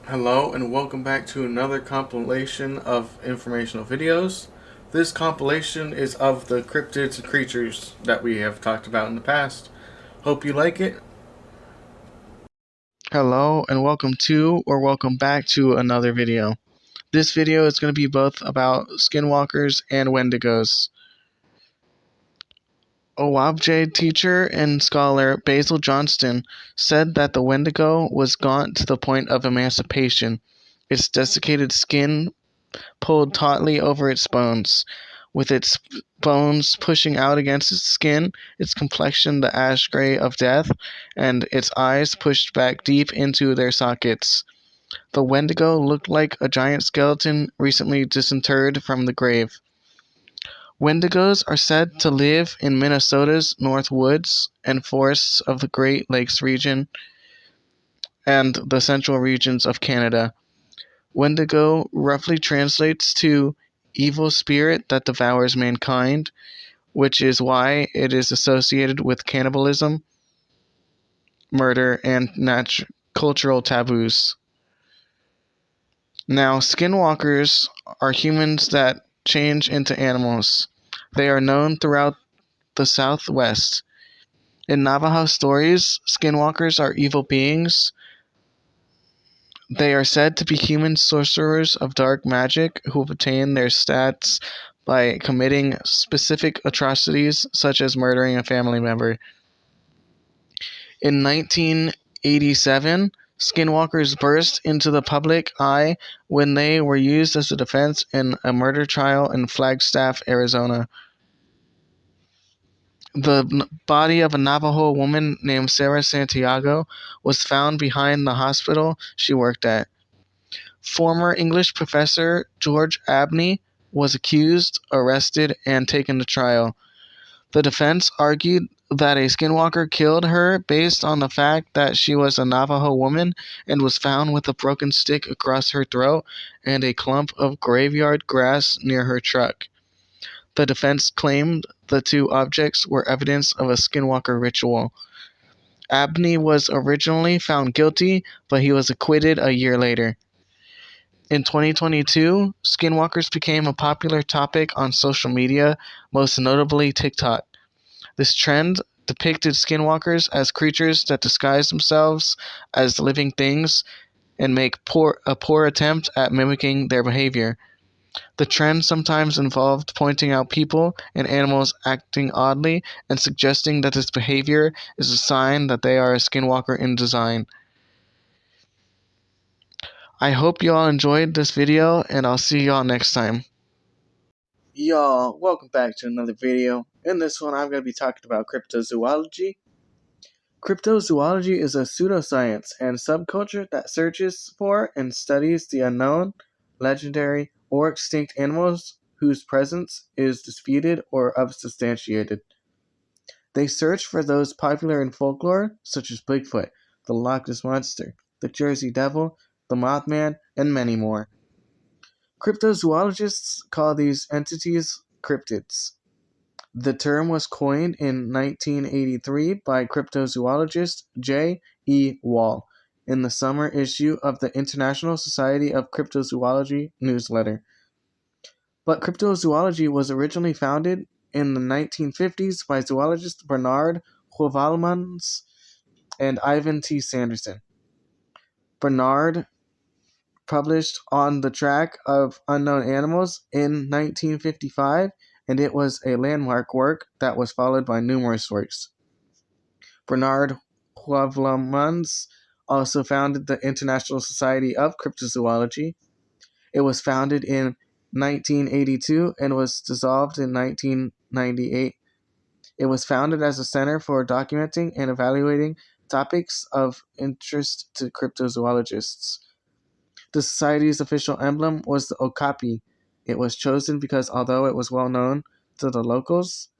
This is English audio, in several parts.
Hello and welcome back to another compilation of informational videos. This compilation is of the cryptids and creatures that we have talked about in the past. Hope you like it. Hello and welcome back to another video. This video is going to be both about skinwalkers and wendigos. Owabje teacher and scholar Basil Johnston said that the wendigo was gaunt to the point of emancipation, its desiccated skin pulled tautly over its bones, with its bones pushing out against its skin, its complexion the ash gray of death, and its eyes pushed back deep into their sockets. The wendigo looked like a giant skeleton recently disinterred from the grave. Wendigos are said to live in Minnesota's north woods and forests of the Great Lakes region and the central regions of Canada. Wendigo roughly translates to evil spirit that devours mankind, which is why it is associated with cannibalism, murder, and cultural taboos. Now, skinwalkers are humans that change into animals. They are known throughout the Southwest. In Navajo stories, skinwalkers are evil beings. They are said to be human sorcerers of dark magic who obtain their stats by committing specific atrocities such as murdering a family member. In 1987, skinwalkers burst into the public eye when they were used as a defense in a murder trial in Flagstaff, Arizona. The body of a Navajo woman named Sarah Santiago was found behind the hospital she worked at. Former English professor George Abney was accused, arrested, and taken to trial. The defense argued that a skinwalker killed her based on the fact that she was a Navajo woman and was found with a broken stick across her throat and a clump of graveyard grass near her truck. The defense claimed the two objects were evidence of a skinwalker ritual. Abney was originally found guilty, but he was acquitted a year later. In 2022, skinwalkers became a popular topic on social media, most notably TikTok. This trend depicted skinwalkers as creatures that disguise themselves as living things and make a poor attempt at mimicking their behavior. The trend sometimes involved pointing out people and animals acting oddly and suggesting that this behavior is a sign that they are a skinwalker in design. I hope you all enjoyed this video, and I'll see y'all next time. Y'all, welcome back to another video. In this one, I'm going to be talking about cryptozoology. Cryptozoology is a pseudoscience and subculture that searches for and studies the unknown, legendary, or extinct animals whose presence is disputed or unsubstantiated. They search for those popular in folklore, such as Bigfoot, the Loch Ness Monster, the Jersey Devil, the Mothman, and many more. Cryptozoologists call these entities cryptids. The term was coined in 1983 by cryptozoologist J. E. Wall in the summer issue of the International Society of Cryptozoology newsletter. But cryptozoology was originally founded in the 1950s by zoologists Bernard Heuvelmans and Ivan T. Sanderson. Bernard published On the Track of Unknown Animals in 1955, and it was a landmark work that was followed by numerous works. Bernard Heuvelmans also founded the International Society of Cryptozoology. It was founded in 1982 and was dissolved in 1998. It was founded as a center for documenting and evaluating topics of interest to cryptozoologists. The Society's official emblem was the okapi. It was chosen because although it was well known to the locals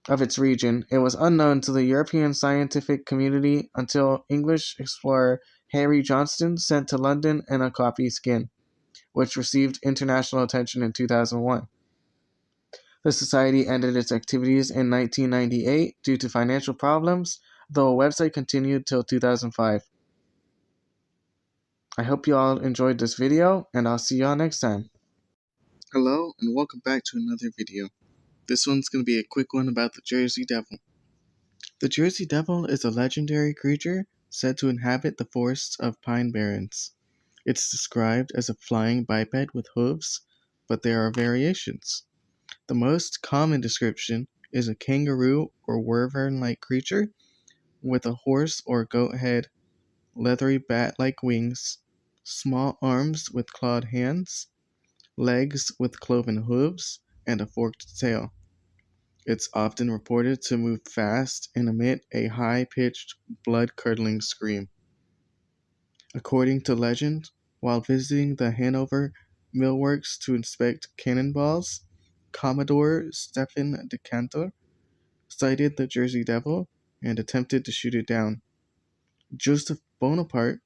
of its region, it was unknown to the European scientific community until English explorer Harry Johnston sent to London an okapi skin, which received international attention in 2001. The Society ended its activities in 1998 due to financial problems, though a website continued till 2005. I hope you all enjoyed this video, and I'll see y'all next time. Hello, and welcome back to another video. This one's going to be a quick one about the Jersey Devil. The Jersey Devil is a legendary creature said to inhabit the forests of pine barrens. It's described as a flying biped with hooves, but there are variations. The most common description is a kangaroo or wyvern-like creature with a horse or goat head, leathery bat-like wings, small arms with clawed hands, legs with cloven hooves, and a forked tail. It's often reported to move fast and emit a high-pitched, blood-curdling scream. According to legend, while visiting the Hanover millworks to inspect cannonballs, Commodore Stephen Decatur sighted the Jersey Devil and attempted to shoot it down. Joseph Bonaparte,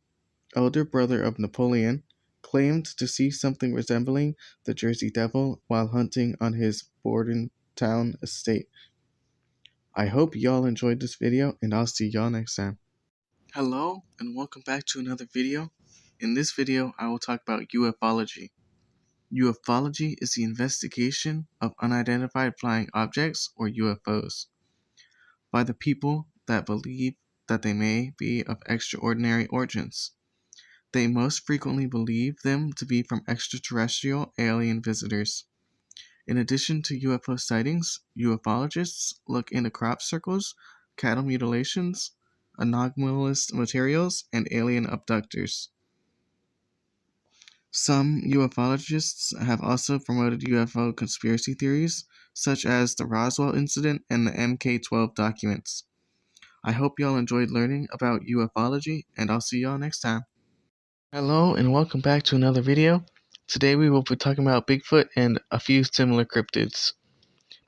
elder brother of Napoleon, claimed to see something resembling the Jersey Devil while hunting on his Bordentown estate. I hope y'all enjoyed this video, and I'll see y'all next time. Hello, and welcome back to another video. In this video, I will talk about Ufology. Ufology is the investigation of unidentified flying objects, or UFOs, by the people that believe that they may be of extraordinary origins. They most frequently believe them to be from extraterrestrial alien visitors. In addition to UFO sightings, ufologists look into crop circles, cattle mutilations, anomalous materials, and alien abductors. Some ufologists have also promoted UFO conspiracy theories, such as the Roswell incident and the MK-12 documents. I hope y'all enjoyed learning about ufology, and I'll see y'all next time. Hello, and welcome back to another video. Today we will be talking about Bigfoot and a few similar cryptids.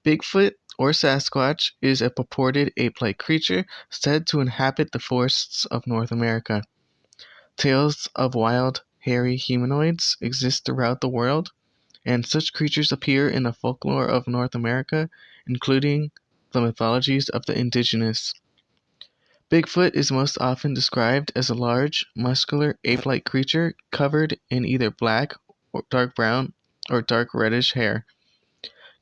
Bigfoot, or Sasquatch, is a purported ape-like creature said to inhabit the forests of North America. Tales of wild, hairy humanoids exist throughout the world, and such creatures appear in the folklore of North America, including the mythologies of the indigenous. Bigfoot is most often described as a large, muscular, ape-like creature covered in either black, or dark brown, or dark reddish hair.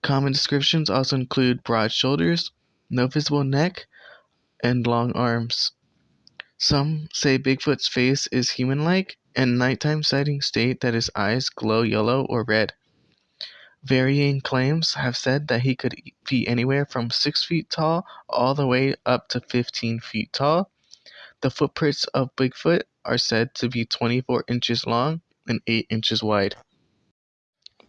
Common descriptions also include broad shoulders, no visible neck, and long arms. Some say Bigfoot's face is human-like, and nighttime sightings state that his eyes glow yellow or red. Varying claims have said that he could be anywhere from 6 feet tall all the way up to 15 feet tall. The footprints of Bigfoot are said to be 24 inches long and 8 inches wide.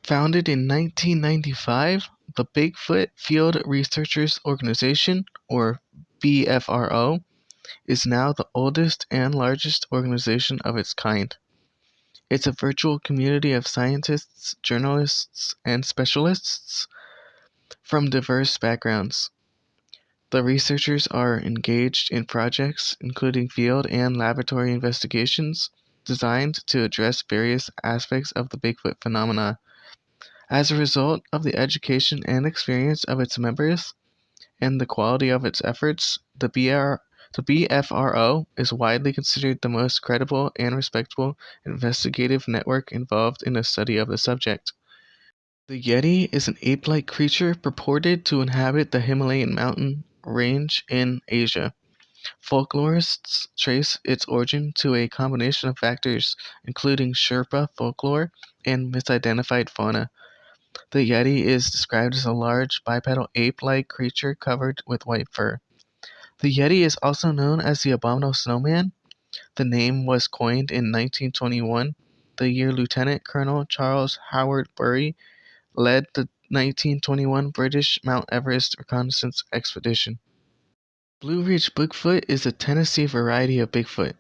Founded in 1995, the Bigfoot Field Researchers Organization, or BFRO, is now the oldest and largest organization of its kind. It's a virtual community of scientists, journalists, and specialists from diverse backgrounds. The researchers are engaged in projects including field and laboratory investigations designed to address various aspects of the Bigfoot phenomena. As a result of the education and experience of its members and the quality of its efforts, the BFRO is widely considered the most credible and respectable investigative network involved in the study of the subject. The Yeti is an ape-like creature purported to inhabit the Himalayan mountain range in Asia. Folklorists trace its origin to a combination of factors, including Sherpa folklore and misidentified fauna. The Yeti is described as a large, bipedal ape-like creature covered with white fur. The Yeti is also known as the Abominable Snowman. The name was coined in 1921, the year Lieutenant Colonel Charles Howard Bury led the 1921 British Mount Everest reconnaissance expedition. Blue Ridge Bigfoot is a Tennessee variety of Bigfoot.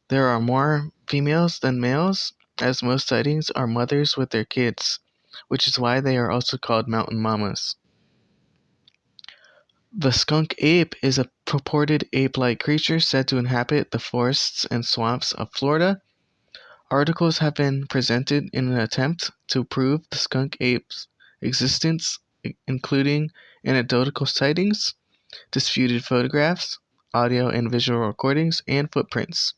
There are more females than males, as most sightings are mothers with their kids, which is why they are also called mountain mamas. The skunk ape is a purported ape-like creature said to inhabit the forests and swamps of Florida. Articles have been presented in an attempt to prove the skunk ape's existence, including anecdotal sightings, disputed photographs, audio and visual recordings, and footprints.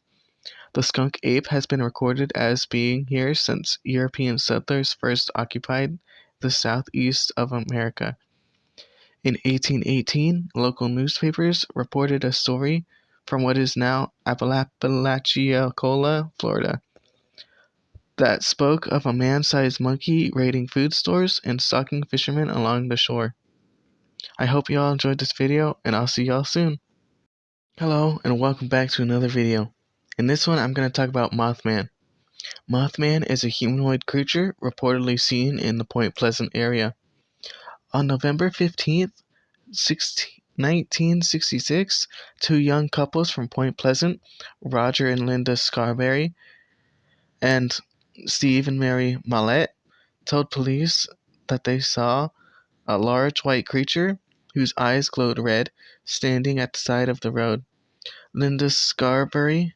The skunk ape has been recorded as being here since European settlers first occupied the southeast of America. In 1818, local newspapers reported a story from what is now Apalachicola, Florida, that spoke of a man-sized monkey raiding food stores and stalking fishermen along the shore. I hope you all enjoyed this video, and I'll see y'all soon. Hello, and welcome back to another video. In this one, I'm going to talk about Mothman. Mothman is a humanoid creature reportedly seen in the Point Pleasant area. On November 15th, 1966, two young couples from Point Pleasant, Roger and Linda Scarberry, and Steve and Mary Mallette, told police that they saw a large white creature whose eyes glowed red standing at the side of the road. Linda Scarberry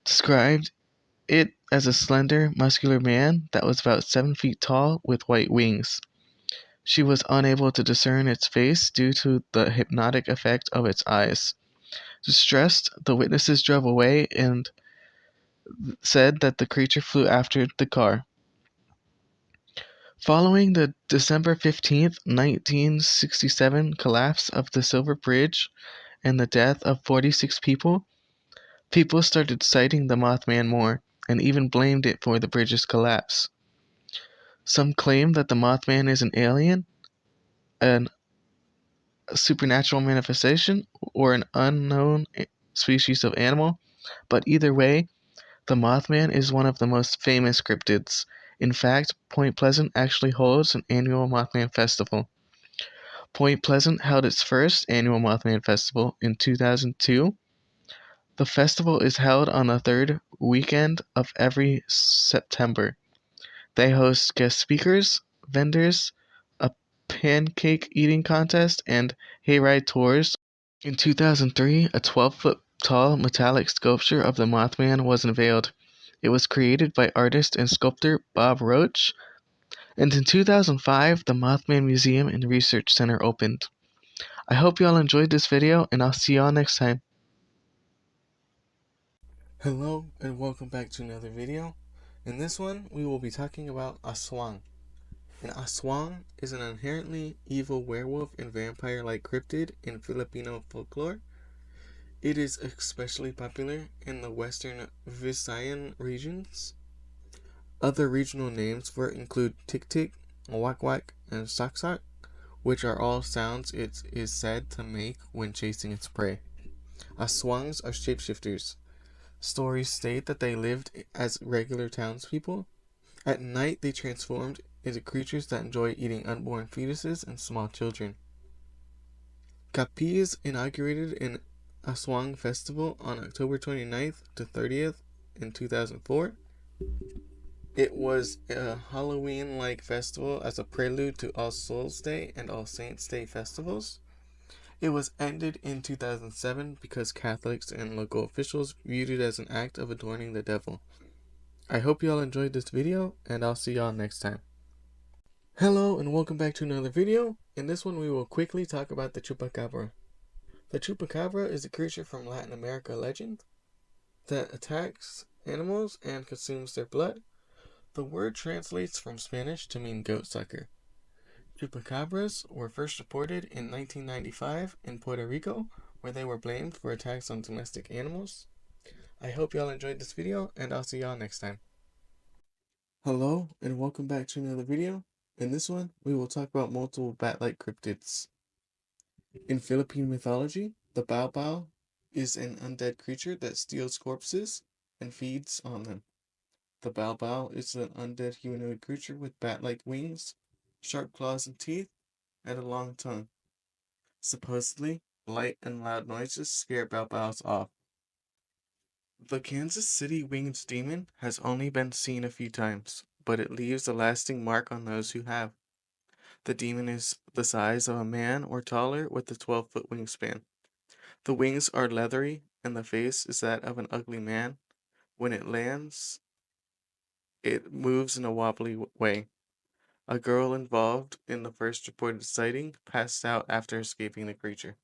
described it as a slender, muscular man that was about 7 feet tall with white wings. She was unable to discern its face due to the hypnotic effect of its eyes. Distressed, the witnesses drove away and said that the creature flew after the car. Following the December 15th, 1967 collapse of the Silver Bridge and the death of 46 people, people started citing the Mothman more and even blamed it for the bridge's collapse. Some claim that the Mothman is an alien, a supernatural manifestation, or an unknown species of animal, but either way, the Mothman is one of the most famous cryptids. In fact, Point Pleasant actually holds an annual Mothman festival. Point Pleasant held its first annual Mothman festival in 2002. The festival is held on the third weekend of every September. They host guest speakers, vendors, a pancake eating contest, and hayride tours. In 2003, a 12-foot tall metallic sculpture of the Mothman was unveiled. It was created by artist and sculptor Bob Roach. And in 2005, the Mothman Museum and Research Center opened. I hope y'all enjoyed this video, and I'll see y'all next time. Hello, and welcome back to another video. In this one, we will be talking about Aswang. An Aswang is an inherently evil werewolf and vampire-like cryptid in Filipino folklore. It is especially popular in the western Visayan regions. Other regional names for it include tik-tik, wak-wak, and sak-sak, which are all sounds it is said to make when chasing its prey. Aswangs are shapeshifters. Stories state that they lived as regular townspeople. At night, they transformed into creatures that enjoy eating unborn fetuses and small children. Capiz inaugurated an Aswang festival on October 29th to 30th in 2004. It was a Halloween-like festival as a prelude to All Souls Day and All Saints Day festivals. It was ended in 2007 because Catholics and local officials viewed it as an act of adorning the devil. I hope y'all enjoyed this video, and I'll see y'all next time. Hello, and welcome back to another video. In this one, we will quickly talk about the Chupacabra. The Chupacabra is a creature from Latin America legend that attacks animals and consumes their blood. The word translates from Spanish to mean goat sucker. Chupacabras were first reported in 1995 in Puerto Rico, where they were blamed for attacks on domestic animals. I hope y'all enjoyed this video, and I'll see y'all next time. Hello, and welcome back to another video. In this one, we will talk about multiple bat-like cryptids. In Philippine mythology, the bao is an undead creature that steals corpses and feeds on them. The bao is an undead humanoid creature with bat-like wings, sharp claws and teeth, and a long tongue. Supposedly, light and loud noises scare baos off. The Kansas City winged demon has only been seen a few times, but it leaves a lasting mark on those who have. The demon is the size of a man or taller with a 12-foot wingspan. The wings are leathery, and the face is that of an ugly man. When it lands, it moves in a wobbly way. A girl involved in the first reported sighting passed out after escaping the creature.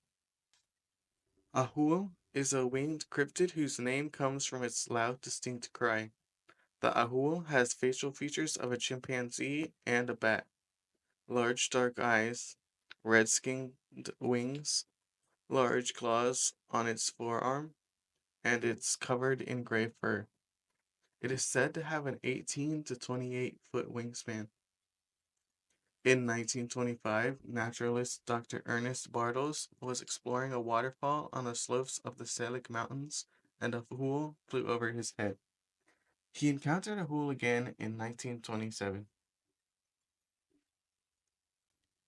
Ahuo is a winged cryptid whose name comes from its loud, distinct cry. The ahul has facial features of a chimpanzee and a bat, large dark eyes, red-skinned wings, large claws on its forearm, and it's covered in gray fur. It is said to have an 18 to 28-foot wingspan. In 1925, naturalist Dr. Ernest Bartels was exploring a waterfall on the slopes of the Selig Mountains, and a hool flew over his head. He encountered a hool again in 1927.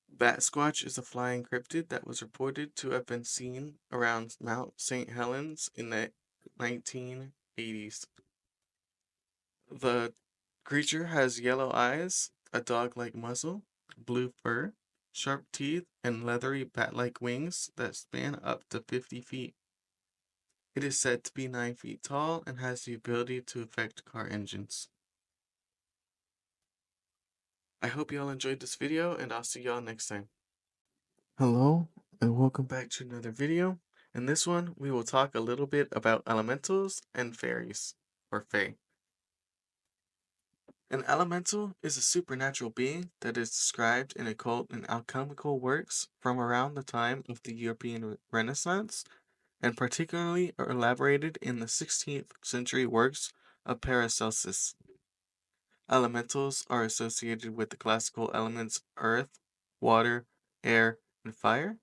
Bat Squatch is a flying cryptid that was reported to have been seen around Mount St. Helens in the 1980s. The creature has yellow eyes, a dog-like muzzle, blue fur, sharp teeth, and leathery bat-like wings that span up to 50 feet. It is said to be 9 feet tall and has the ability to affect car engines. I hope y'all enjoyed this video, and I'll see y'all next time. Hello, and welcome back to another video. In this one, we will talk a little bit about elementals and fairies, or fae. An elemental is a supernatural being that is described in occult and alchemical works from around the time of the European Renaissance, and particularly are elaborated in the 16th century works of Paracelsus. Elementals are associated with the classical elements earth, water, air, and fire.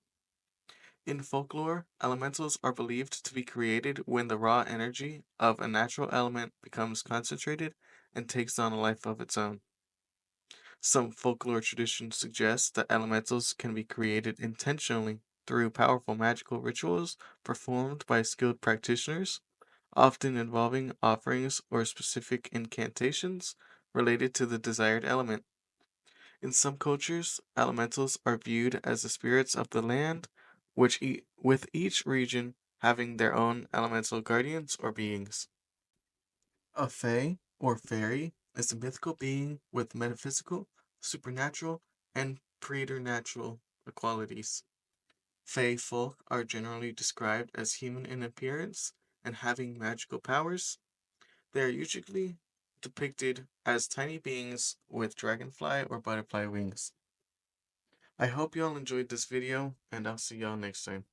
In folklore, elementals are believed to be created when the raw energy of a natural element becomes concentrated and takes on a life of its own. Some folklore traditions suggest that elementals can be created intentionally through powerful magical rituals performed by skilled practitioners, often involving offerings or specific incantations related to the desired element. In some cultures, elementals are viewed as the spirits of the land, with each region having their own elemental guardians or beings. A fae, or fairy, is a mythical being with metaphysical, supernatural, and preternatural qualities. Fae folk are generally described as human in appearance and having magical powers. They are usually depicted as tiny beings with dragonfly or butterfly wings. I hope y'all enjoyed this video, and I'll see y'all next time.